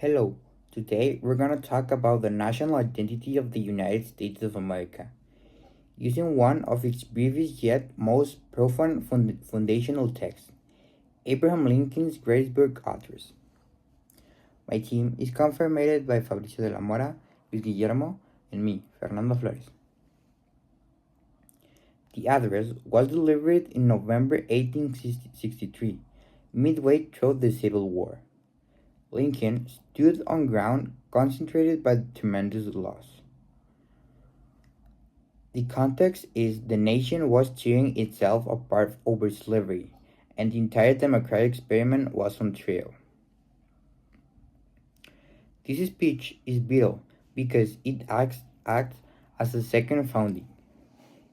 Hello, today we're going to talk about the national identity of the United States of America, using one of its briefest yet most profound foundational texts, Abraham Lincoln's Gettysburg Address. My team is confirmed by Fabricio de la Mora, Luis Guillermo, and me, Fernando Flores. The address was delivered in November 1863, midway through the Civil War. Lincoln stood on ground concentrated by tremendous loss. The context is the nation was tearing itself apart over slavery, and the entire democratic experiment was on trial. This speech is vital because it acts as a second founding.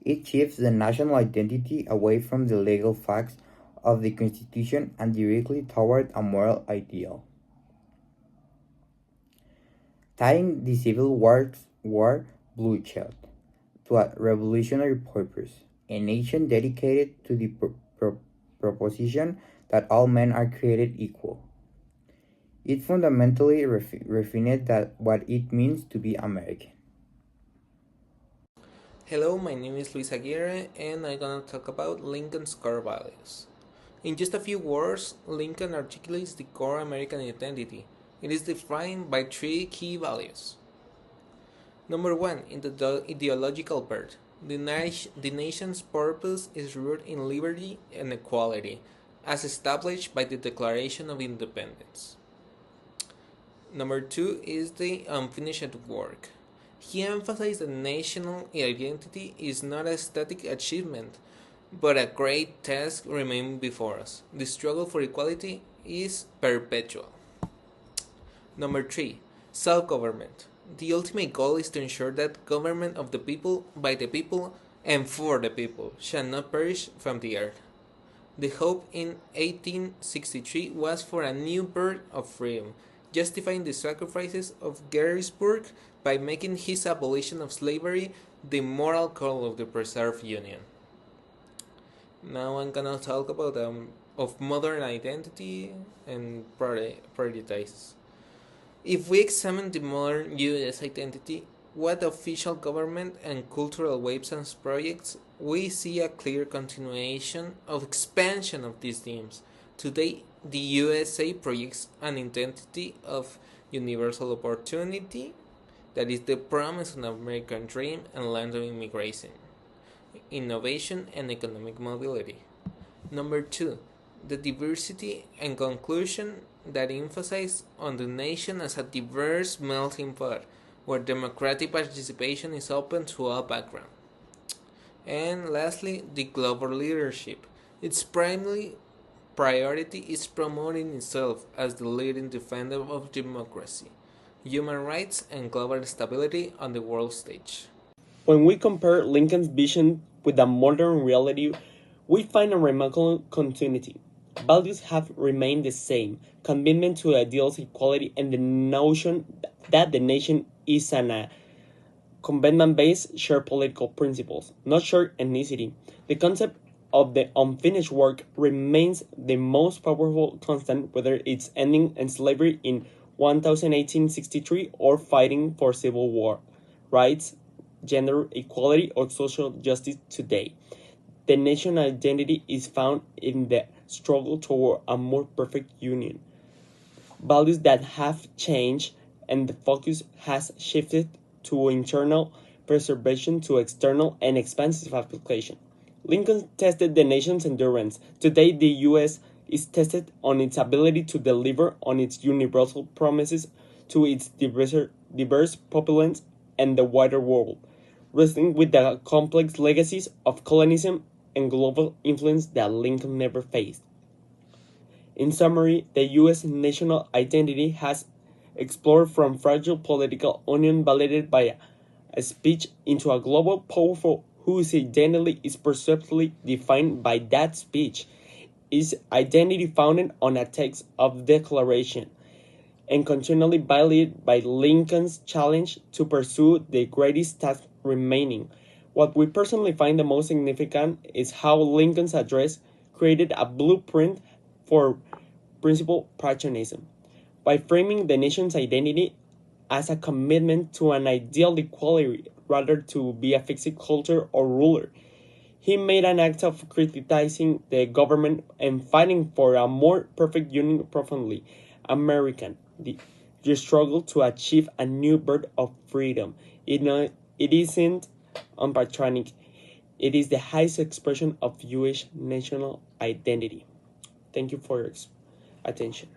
It shifts the national identity away from the legal facts of the Constitution and directly toward a moral ideal. Tying the Civil War bloodshed to a revolutionary purpose, a nation dedicated to the proposition that all men are created equal. It fundamentally refined that what it means to be American. Hello, my name is Luis Aguirre and I'm gonna talk about Lincoln's core values. In just a few words, Lincoln articulates the core American identity. It is defined by three key values. Number one, in the ideological part, the nation's purpose is rooted in liberty and equality, as established by the Declaration of Independence. Number two is the unfinished work. He emphasized that national identity is not a static achievement, but a great task remaining before us. The struggle for equality is perpetual. Number three, self government. The ultimate goal is to ensure that government of the people, by the people, and for the people shall not perish from the earth. The hope in 1863 was for a new birth of freedom, justifying the sacrifices of Gettysburg by making his abolition of slavery the moral call of the preserved Union. Now I'm gonna talk about of modern identity and priorities. If we examine the modern U.S. identity, what official government and cultural waves and projects, we see a clear continuation of expansion of these themes. Today, the USA projects an identity of universal opportunity, that is the promise of an American dream and land of immigration, innovation, and economic mobility. Number two, the diversity and conclusion that emphasize on the nation as a diverse melting pot where democratic participation is open to all backgrounds. And lastly, the global leadership. Its primary priority is promoting itself as the leading defender of democracy, human rights, and global stability on the world stage. When we compare Lincoln's vision with the modern reality, we find a remarkable continuity. Values have remained the same: commitment to ideals, equality, and the notion that the nation is an commitment-based shared political principles, not shared ethnicity. The concept of the unfinished work remains the most powerful constant, whether it's ending slavery in 1863 or fighting for civil war rights, gender equality, or social justice today. The national identity is found in the struggle toward a more perfect union. Values that have changed and the focus has shifted to internal preservation to external and expansive application. Lincoln tested the nation's endurance. Today, the U.S. is tested on its ability to deliver on its universal promises to its diverse populace and the wider world, wrestling with the complex legacies of colonialism and global influence that Lincoln never faced. In summary, the U.S. national identity has explored from fragile political union validated by a speech into a global powerful whose identity is perceptually defined by that speech. Is identity founded on a text of declaration and continually violated by Lincoln's challenge to pursue the greatest task remaining. What we personally find the most significant is how Lincoln's address created a blueprint for principled patriotism. by framing the nation's identity as a commitment to an ideal equality rather to be a fixed culture or ruler. He made an act of criticizing the government and fighting for a more perfect union profoundly American. The struggle to achieve a new birth of freedom. It isn't unpatriotic. It is the highest expression of Jewish national identity. Thank you for your attention.